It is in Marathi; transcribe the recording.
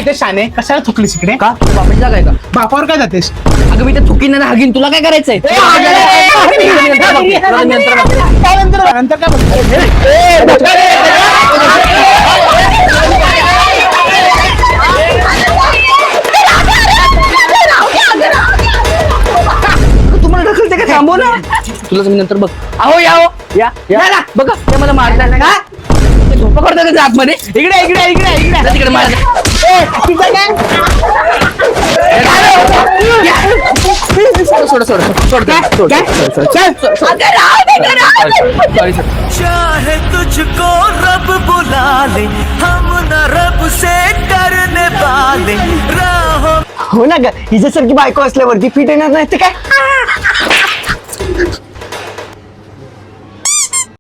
इथे शाने कशाला थुकलीस इकडे? का बापाची जागा आहे का? बापावर काय जातेस? अगं मी त्या चुकीने ना हागीन, तुला काय करायचंय? नंतर काय बघतोय? तुम्हाला ढकलते का? थांबव ना. तुला मी नंतर बघ. अहो या हो. या ना बघा ते मला मारतात ना का? ते झोपा करतात का आतमध्ये? इकडे इकडे इकडे इकडे जा तिकडे मार. सोड. चाहे तुझको रब बुला ले, हम न रब से करने वाले राहों. हो ना ग, हिच्यासारखी बायको असल्यावरती फिट येणार नाही ते काय?